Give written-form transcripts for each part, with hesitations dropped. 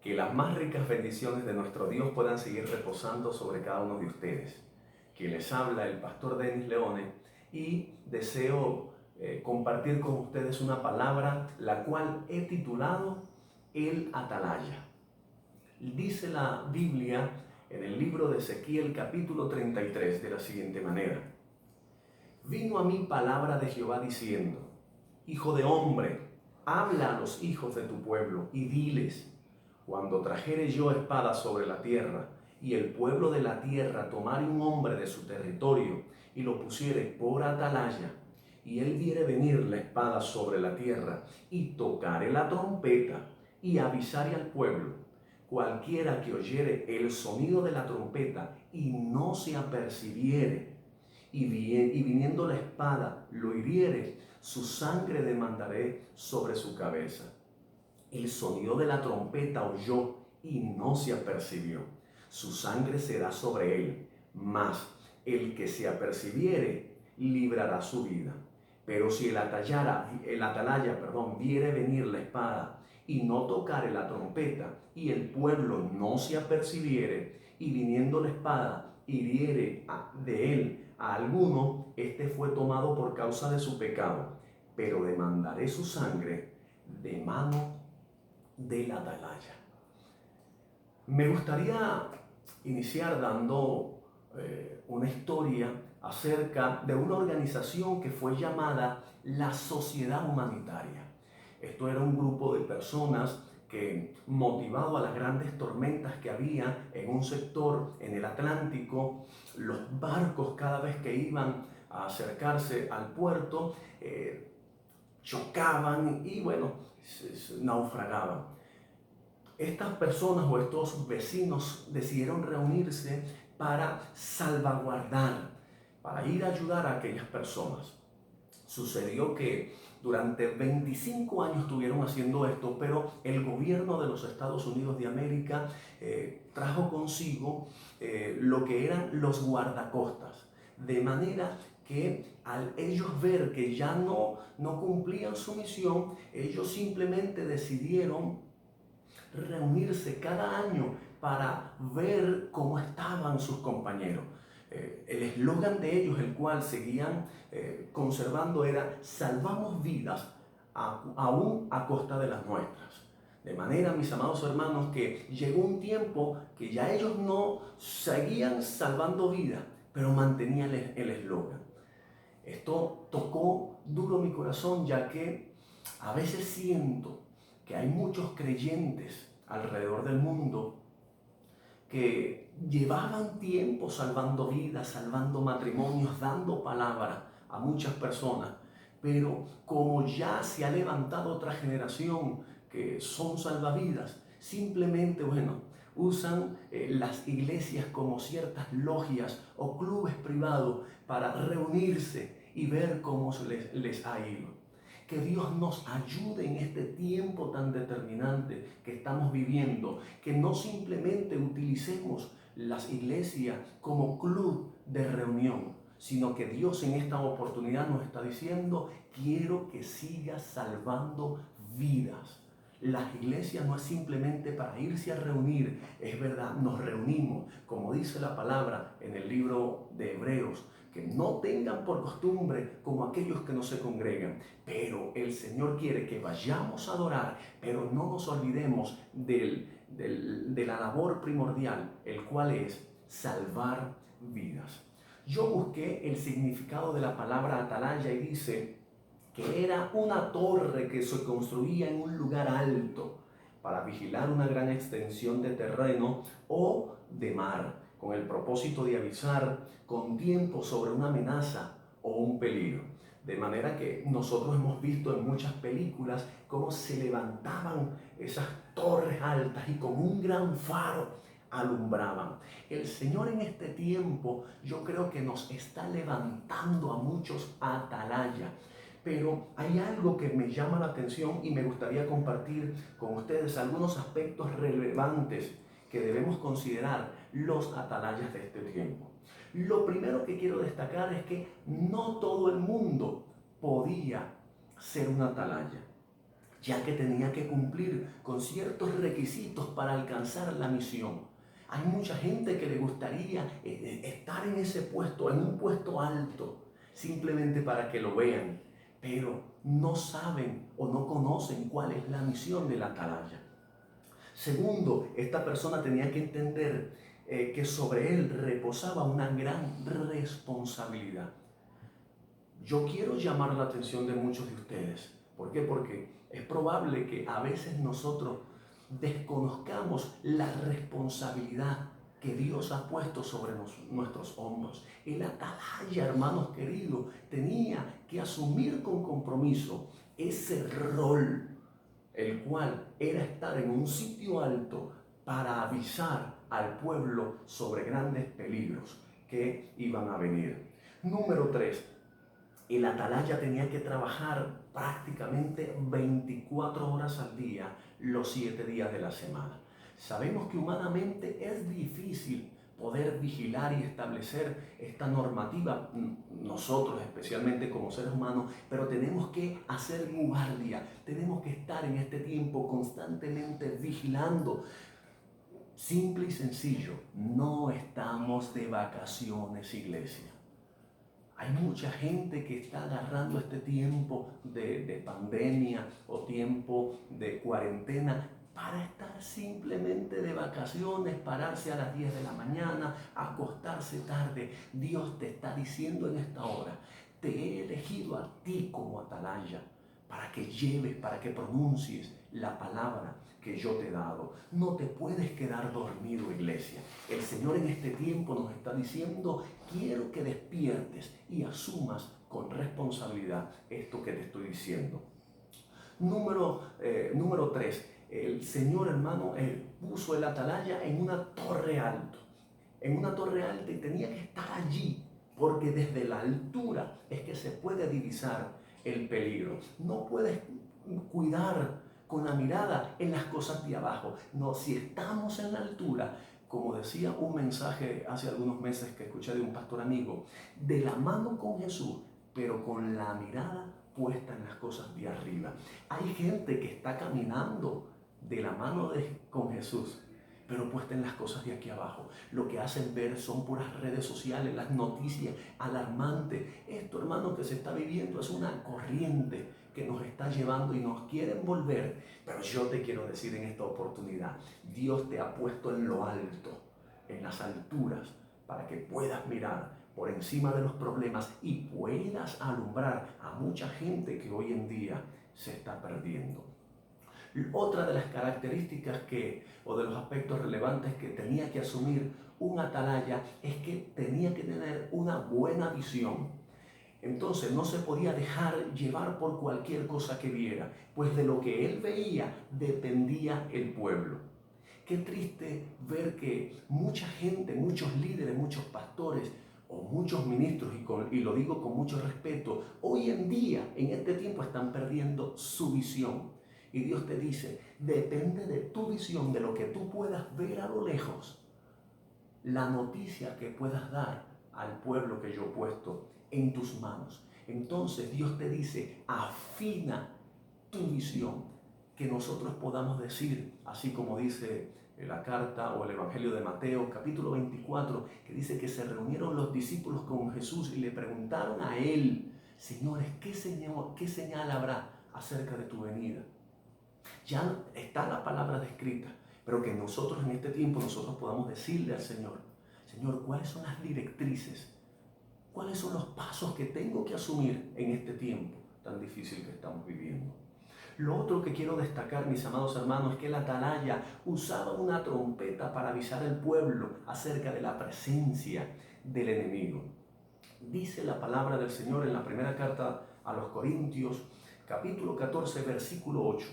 Que las más ricas bendiciones de nuestro Dios puedan seguir reposando sobre cada uno de ustedes. Que les habla el pastor Denis Leone y deseo compartir con ustedes una palabra la cual he titulado El Atalaya. Dice la Biblia en el libro de Ezequiel capítulo 33 de la siguiente manera: Vino a mí palabra de Jehová diciendo: Hijo de hombre, habla a los hijos de tu pueblo y diles: cuando trajere yo espada sobre la tierra, y el pueblo de la tierra tomare un hombre de su territorio, y lo pusiere por atalaya, y él viere venir la espada sobre la tierra, y tocare la trompeta, y avisare al pueblo, cualquiera que oyere el sonido de la trompeta, y no se apercibiere, y viniendo la espada lo hiriere, su sangre demandaré sobre su cabeza. El sonido de la trompeta oyó y no se apercibió. Su sangre será sobre él, mas el que se apercibiere librará su vida. Pero si el atalaya, viere venir la espada y no tocare la trompeta, y el pueblo no se apercibiere, y viniendo la espada hiriere de él a alguno, este fue tomado por causa de su pecado, pero demandaré su sangre de mano del atalaya. Me gustaría iniciar dando una historia acerca de una organización que fue llamada la Sociedad Humanitaria. Esto era un grupo de personas que, motivado a las grandes tormentas que había en un sector en el Atlántico, los barcos cada vez que iban a acercarse al puerto chocaban y naufragaban. Estas personas o estos vecinos decidieron reunirse para salvaguardar, para ir a ayudar a aquellas personas. Sucedió que durante 25 años estuvieron haciendo esto, pero el gobierno de los Estados Unidos de América trajo consigo lo que eran los guardacostas, de manera que al ellos ver que ya no cumplían su misión, ellos simplemente decidieron reunirse cada año para ver cómo estaban sus compañeros. El eslogan de ellos, el cual seguían conservando, era: salvamos vidas aún a costa de las nuestras. De manera, mis amados hermanos, que llegó un tiempo que ya ellos no seguían salvando vidas, pero mantenían el eslogan. Esto tocó duro mi corazón, ya que a veces siento que hay muchos creyentes alrededor del mundo que llevaban tiempo salvando vidas, salvando matrimonios, dando palabra a muchas personas, pero como ya se ha levantado otra generación que son salvavidas, simplemente, usan las iglesias como ciertas logias o clubes privados para reunirse y ver cómo les ha ido. Que Dios nos ayude en este tiempo tan determinante que estamos viviendo, que no simplemente utilicemos las iglesias como club de reunión, sino que Dios en esta oportunidad nos está diciendo: quiero que sigas salvando vidas. Las iglesias no es simplemente para irse a reunir, es verdad, nos reunimos, como dice la palabra en el libro de Hebreos, que no tengan por costumbre como aquellos que no se congregan, pero el Señor quiere que vayamos a adorar, pero no nos olvidemos de la labor primordial, el cual es salvar vidas. Yo busqué el significado de la palabra atalaya y dice que era una torre que se construía en un lugar alto para vigilar una gran extensión de terreno o de mar, con el propósito de avisar con tiempo sobre una amenaza o un peligro. De manera que nosotros hemos visto en muchas películas cómo se levantaban esas torres altas y con un gran faro alumbraban. El Señor en este tiempo, yo creo que nos está levantando a muchos atalaya. Pero hay algo que me llama la atención y me gustaría compartir con ustedes algunos aspectos relevantes que debemos considerar los atalayas de este tiempo. Lo primero que quiero destacar es que no todo el mundo podía ser un atalaya, ya que tenía que cumplir con ciertos requisitos para alcanzar la misión. Hay mucha gente que le gustaría estar en ese puesto, en un puesto alto, simplemente para que lo vean, pero no saben o no conocen cuál es la misión de la atalaya. Segundo, esta persona tenía que entender que sobre él reposaba una gran responsabilidad. Yo quiero llamar la atención de muchos de ustedes. ¿Por qué? Porque es probable que a veces nosotros desconozcamos la responsabilidad que Dios ha puesto sobre nuestros hombros. El atalaya, hermanos queridos, tenía que asumir con compromiso ese rol, el cual era estar en un sitio alto para avisar al pueblo sobre grandes peligros que iban a venir. Número 3. El atalaya tenía que trabajar prácticamente 24 horas al día, los 7 días de la semana. Sabemos que humanamente es difícil poder vigilar y establecer esta normativa, nosotros especialmente como seres humanos, pero tenemos que hacer guardia, tenemos que estar en este tiempo constantemente vigilando. Simple y sencillo, no estamos de vacaciones, iglesia. Hay mucha gente que está agarrando este tiempo de pandemia o tiempo de cuarentena para estar simplemente de vacaciones, pararse a las 10 de la mañana, acostarse tarde. Dios te está diciendo en esta hora, te he elegido a ti como atalaya para que lleves, para que pronuncies la palabra que yo te he dado. No te puedes quedar dormido, iglesia. El Señor en este tiempo nos está diciendo, quiero que despiertes y asumas con responsabilidad esto que te estoy diciendo. Número 3. El Señor, hermano, puso el atalaya en una torre alta. En una torre alta, y tenía que estar allí, porque desde la altura es que se puede divisar el peligro. No puedes cuidar con la mirada en las cosas de abajo. No, si estamos en la altura, como decía un mensaje hace algunos meses que escuché de un pastor amigo, de la mano con Jesús, pero con la mirada puesta en las cosas de arriba. Hay gente que está caminando de la mano con Jesús, pero puesta en las cosas de aquí abajo. Lo que hacen ver son puras redes sociales, las noticias alarmantes. Esto, hermano, que se está viviendo es una corriente que nos está llevando y nos quiere envolver. Pero yo te quiero decir en esta oportunidad, Dios te ha puesto en lo alto, en las alturas, para que puedas mirar por encima de los problemas y puedas alumbrar a mucha gente que hoy en día se está perdiendo. Otra de las características o de los aspectos relevantes que tenía que asumir un atalaya es que tenía que tener una buena visión. Entonces no se podía dejar llevar por cualquier cosa que viera, pues de lo que él veía dependía el pueblo. Qué triste ver que mucha gente, muchos líderes, muchos pastores o muchos ministros, y lo digo con mucho respeto, hoy en día, en este tiempo, están perdiendo su visión. Y Dios te dice, depende de tu visión, de lo que tú puedas ver a lo lejos, la noticia que puedas dar al pueblo que yo he puesto en tus manos. Entonces Dios te dice, afina tu visión, que nosotros podamos decir, así como dice la carta o el Evangelio de Mateo, capítulo 24, que dice que se reunieron los discípulos con Jesús y le preguntaron a él, señores, ¿qué señal habrá acerca de tu venida? Ya está la palabra descrita, pero que nosotros en este tiempo nosotros podamos decirle al Señor, Señor, ¿cuáles son las directrices? ¿Cuáles son los pasos que tengo que asumir en este tiempo tan difícil que estamos viviendo? Lo otro que quiero destacar, mis amados hermanos, es que el atalaya usaba una trompeta para avisar al pueblo acerca de la presencia del enemigo. Dice la palabra del Señor en la primera carta a los Corintios, capítulo 14, versículo 8.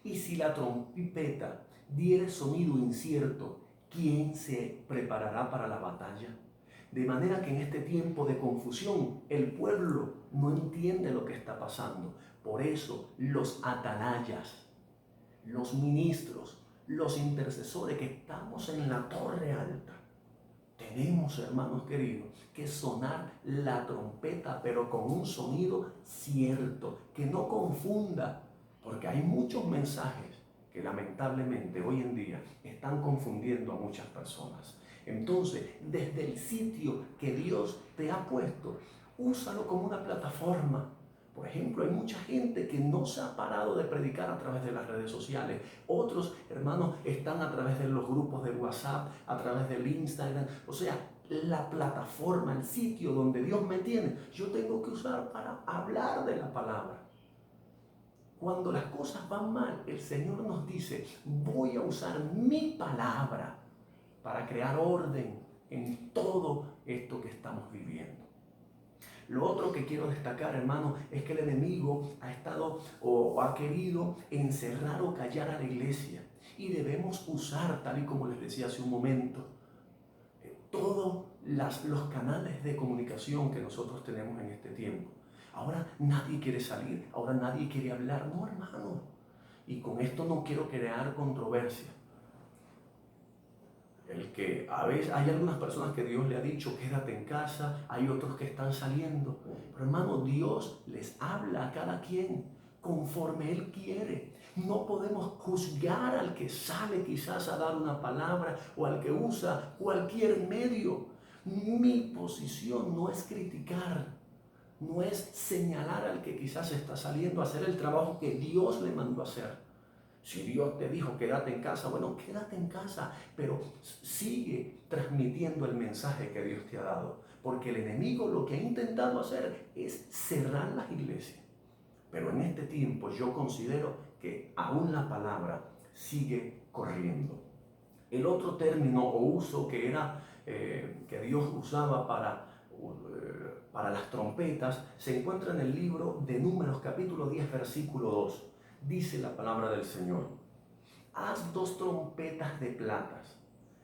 Y si la trompeta diere sonido incierto, ¿quién se preparará para la batalla? De manera que en este tiempo de confusión, el pueblo no entiende lo que está pasando. Por eso los atalayas, los ministros, los intercesores que estamos en la torre alta, tenemos, hermanos queridos, que sonar la trompeta, pero con un sonido cierto, que no confunda Porque hay muchos mensajes que lamentablemente hoy en día están confundiendo a muchas personas. Entonces, desde el sitio que Dios te ha puesto, úsalo como una plataforma. Por ejemplo, hay mucha gente que no se ha parado de predicar a través de las redes sociales. Otros hermanos están a través de los grupos de WhatsApp, a través del Instagram. O sea, la plataforma, el sitio donde Dios me tiene, yo tengo que usar para hablar de la palabra. Cuando las cosas van mal, el Señor nos dice, voy a usar mi palabra para crear orden en todo esto que estamos viviendo. Lo otro que quiero destacar, hermano, es que el enemigo ha estado o ha querido encerrar o callar a la iglesia. Y debemos usar, tal y como les decía hace un momento, todos los canales de comunicación que nosotros tenemos en este tiempo. Ahora nadie quiere salir, ahora nadie quiere hablar. No, hermano. Y con esto no quiero crear controversia. El que a veces hay algunas personas que Dios le ha dicho quédate en casa, hay otros que están saliendo. Pero hermano, Dios les habla a cada quien conforme Él quiere. No podemos juzgar al que sale quizás a dar una palabra o al que usa cualquier medio. Mi posición no es criticar, no es señalar al que quizás está saliendo a hacer el trabajo que Dios le mandó a hacer. Si Dios te dijo quédate en casa, bueno, quédate en casa, pero sigue transmitiendo el mensaje que Dios te ha dado. Porque el enemigo lo que ha intentado hacer es cerrar las iglesias. Pero en este tiempo yo considero que aún la palabra sigue corriendo. El otro término o uso que era que Dios usaba para las trompetas se encuentra en el libro de Números capítulo 10 versículo 2. Dice la palabra del Señor: haz 2 trompetas de plata,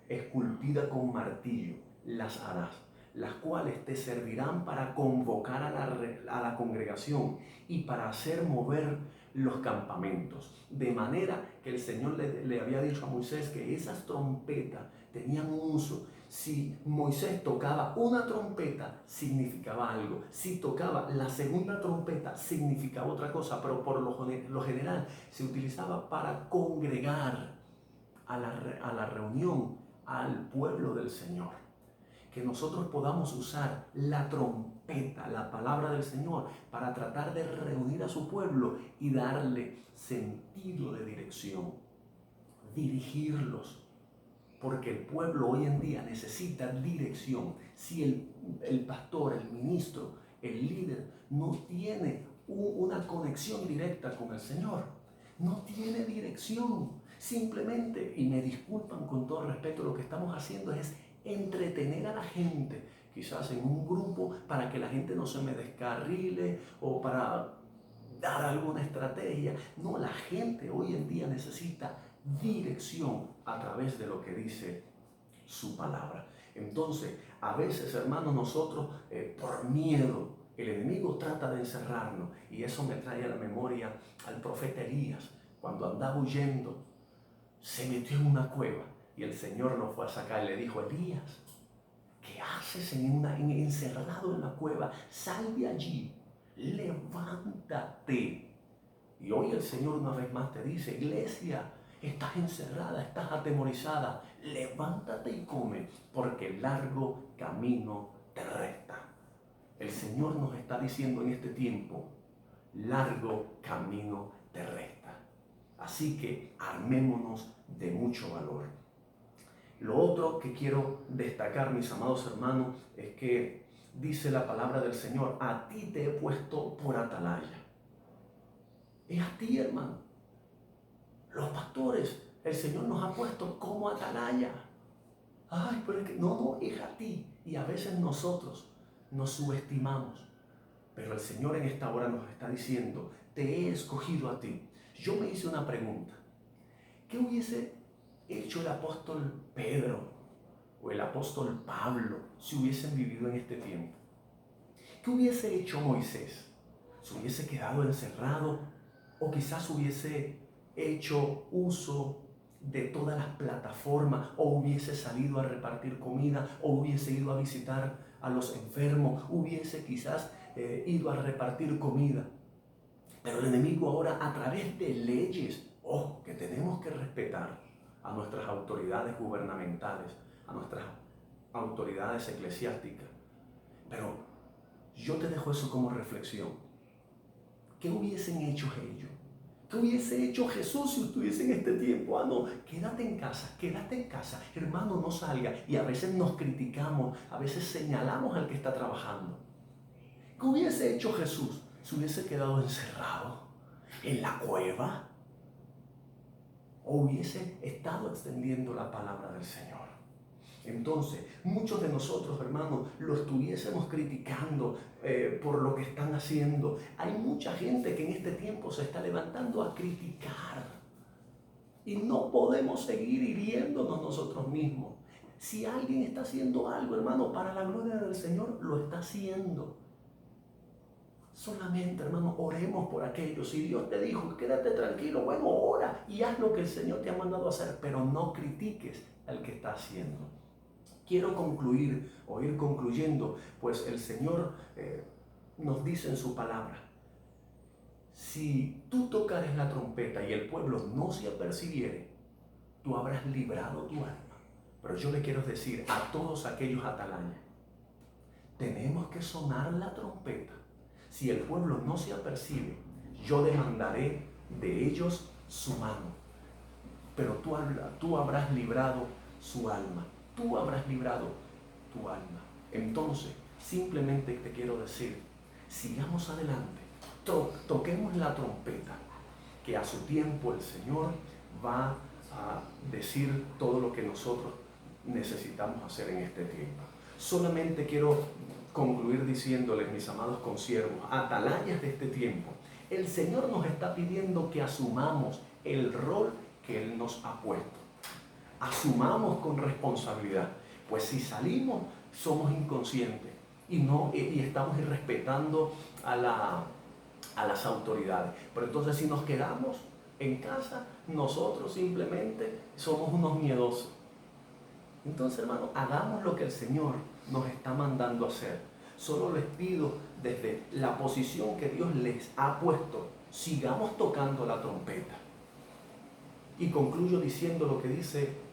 esculpidas con martillo, las harás, las cuales te servirán para convocar a la congregación y para hacer mover los campamentos. De manera que el Señor le había dicho a Moisés que esas trompetas tenían un uso. Si Moisés tocaba una trompeta, significaba algo. Si tocaba la segunda trompeta, significaba otra cosa. Pero por lo general se utilizaba para congregar a la reunión, al pueblo del Señor. Que nosotros podamos usar la trompeta, la palabra del Señor, para tratar de reunir a su pueblo y darle sentido de dirección, dirigirlos. Porque el pueblo hoy en día necesita dirección. Si el pastor, el ministro, el líder no tiene una conexión directa con el Señor, no tiene dirección, simplemente, y me disculpan con todo respeto, lo que estamos haciendo es entretener a la gente, quizás en un grupo, para que la gente no se me descarrile o para dar alguna estrategia. No, la gente hoy en día necesita dirección a través de lo que dice su palabra. Entonces, a veces, hermanos, nosotros por miedo, el enemigo trata de encerrarnos, y eso me trae a la memoria al profeta Elías, cuando andaba huyendo, se metió en una cueva y el Señor lo fue a sacar y le dijo: Elías, ¿qué haces encerrado en la cueva? Sal de allí, levántate. Y hoy el Señor una vez más te dice: iglesia, estás encerrada, estás atemorizada, levántate y come, porque el largo camino te resta. El Señor nos está diciendo en este tiempo: largo camino te resta. Así que armémonos de mucho valor. Lo otro que quiero destacar, mis amados hermanos, es que dice la palabra del Señor: a ti te he puesto por atalaya. Es a ti, hermano. Los pastores, el Señor nos ha puesto como atalaya. Ay, pero es que no, es a ti. Y a veces nosotros nos subestimamos. Pero el Señor en esta hora nos está diciendo: te he escogido a ti. Yo me hice una pregunta: ¿qué hubiese hecho el apóstol Pedro o el apóstol Pablo si hubiesen vivido en este tiempo? ¿Qué hubiese hecho Moisés? ¿Se hubiese quedado encerrado o quizás hubiese hecho uso de todas las plataformas, o hubiese salido a repartir comida, o hubiese ido a visitar a los enfermos, hubiese quizás ido a repartir comida? Pero el enemigo ahora, a través de leyes, que tenemos que respetar a nuestras autoridades gubernamentales, a nuestras autoridades eclesiásticas. Pero yo te dejo eso como reflexión. ¿Qué hubiesen hecho ellos? ¿Qué hubiese hecho Jesús si estuviese en este tiempo? No, quédate en casa, hermano, no salga. Y a veces nos criticamos, a veces señalamos al que está trabajando. ¿Qué hubiese hecho Jesús? ¿Se hubiese quedado encerrado en la cueva? ¿O hubiese estado extendiendo la palabra del Señor? Entonces, muchos de nosotros, hermanos, lo estuviésemos criticando por lo que están haciendo. Hay mucha gente que en este tiempo se está levantando a criticar. Y no podemos seguir hiriéndonos nosotros mismos. Si alguien está haciendo algo, hermano, para la gloria del Señor, lo está haciendo. Solamente, hermano, oremos por aquello. Si Dios te dijo, quédate tranquilo, bueno, ora y haz lo que el Señor te ha mandado a hacer, pero no critiques al que está haciendo. Quiero concluir o ir concluyendo, pues el Señor nos dice en su palabra, si tú tocares la trompeta y el pueblo no se apercibiere, tú habrás librado tu alma. Pero yo le quiero decir a todos aquellos atalayas, tenemos que sonar la trompeta. Si el pueblo no se apercibe, yo demandaré de ellos su mano. Pero tú habrás librado su alma. Tú habrás librado tu alma. Entonces, simplemente te quiero decir, sigamos adelante, toquemos la trompeta, que a su tiempo el Señor va a decir todo lo que nosotros necesitamos hacer en este tiempo. Solamente quiero concluir diciéndoles, mis amados consiervos, atalayas de este tiempo, el Señor nos está pidiendo que asumamos el rol que Él nos ha puesto. Asumamos con responsabilidad, pues si salimos somos inconscientes y estamos irrespetando a las autoridades. Pero entonces si nos quedamos en casa, nosotros simplemente somos unos miedosos. Entonces, hermano, hagamos lo que el Señor nos está mandando a hacer. Solo les pido desde la posición que Dios les ha puesto, sigamos tocando la trompeta. Y concluyo diciendo lo que dice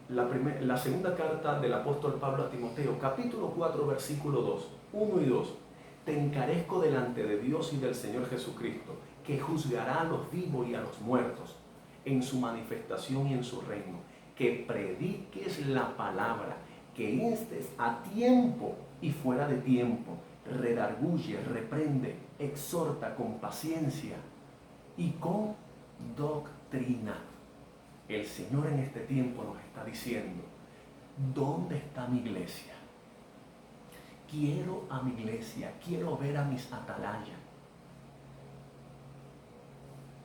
la segunda carta del apóstol Pablo a Timoteo, capítulo 4, versículo 2, 1 y 2. Te encarezco delante de Dios y del Señor Jesucristo, que juzgará a los vivos y a los muertos en su manifestación y en su reino. Que prediques la palabra, que instes a tiempo y fuera de tiempo, redarguye, reprende, exhorta con paciencia y con doctrina. El Señor en este tiempo nos está diciendo, ¿dónde está mi iglesia? Quiero a mi iglesia, quiero ver a mis atalayas.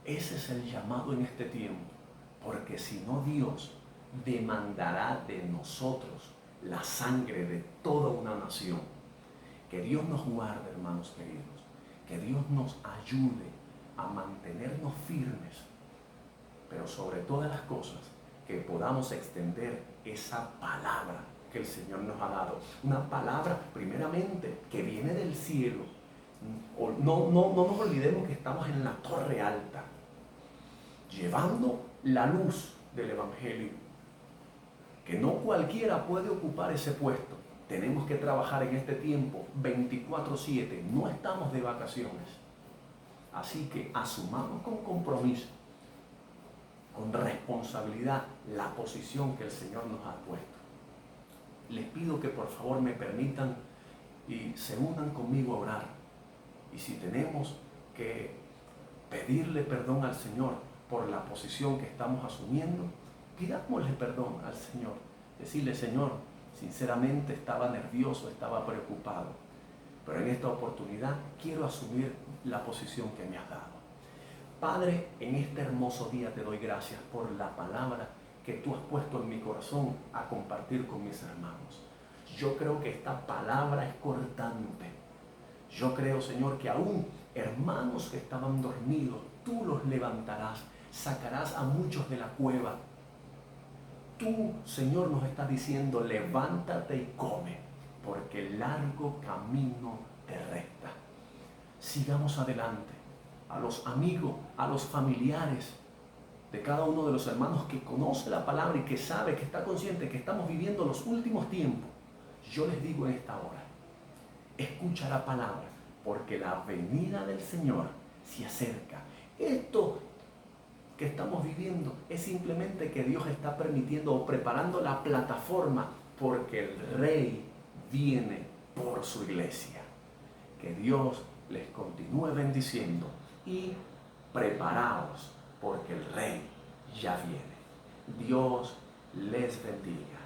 Ese es el llamado en este tiempo, porque si no, Dios demandará de nosotros la sangre de toda una nación. Que Dios nos guarde, hermanos queridos, que Dios nos ayude a mantenernos firmes, pero sobre todas las cosas, que podamos extender esa palabra que el Señor nos ha dado. Una palabra, primeramente, que viene del cielo. No nos olvidemos que estamos en la torre alta, llevando la luz del Evangelio, que no cualquiera puede ocupar ese puesto. Tenemos que trabajar en este tiempo 24/7, no estamos de vacaciones. Así que asumamos con compromiso, con responsabilidad, la posición que el Señor nos ha puesto. Les pido que por favor me permitan y se unan conmigo a orar. Y si tenemos que pedirle perdón al Señor por la posición que estamos asumiendo, pidámosle perdón al Señor. Decirle, Señor, sinceramente estaba nervioso, estaba preocupado, pero en esta oportunidad quiero asumir la posición que me has dado. Padre, en este hermoso día te doy gracias por la palabra que tú has puesto en mi corazón a compartir con mis hermanos. Yo creo que esta palabra es cortante. Yo creo, Señor, que aún hermanos que estaban dormidos, tú los levantarás, sacarás a muchos de la cueva. Tú, Señor, nos estás diciendo, levántate y come, porque el largo camino te resta. Sigamos adelante. a los amigos, a los familiares de cada uno de los hermanos que conoce la palabra y que sabe, que está consciente que estamos viviendo los últimos tiempos. Yo les digo en esta hora, escucha la palabra, porque la venida del Señor se acerca. Esto que estamos viviendo es simplemente que Dios está permitiendo o preparando la plataforma porque el Rey viene por su iglesia. Que Dios les continúe bendiciendo y preparaos porque el Rey ya viene. Dios les bendiga.